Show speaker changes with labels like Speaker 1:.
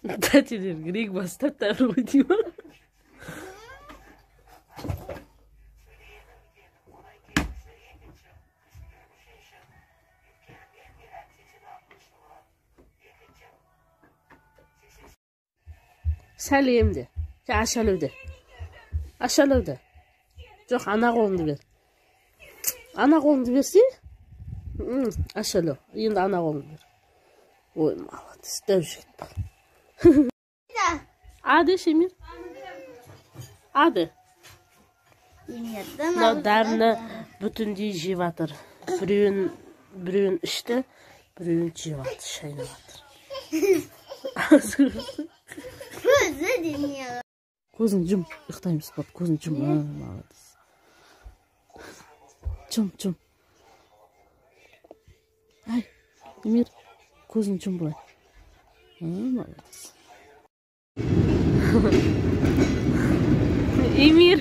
Speaker 1: Тәтелер грек бастап тәуір ғой деймін. Сәлем де. Ашалау де. Ашалау де. Жоқ, ана қолыңды бер. Ана қолыңды берсе? Ашалау. Енді ана қолыңды бер. Ой, молодец. Дәу жігіт бар. Ады Шемир? Ады? Мынау дәріні бүтіндей жеп жатыр. Біреуін ішті, біреуін жеп жатыр, шайнап жатыр.
Speaker 2: Көзі демейді.
Speaker 1: Көзін жұм, ұйықтаймыз бап, көзін жұм. Молодец. Жұм. Ай, Эмир, көзін жұм былай. Молодец. Эмир.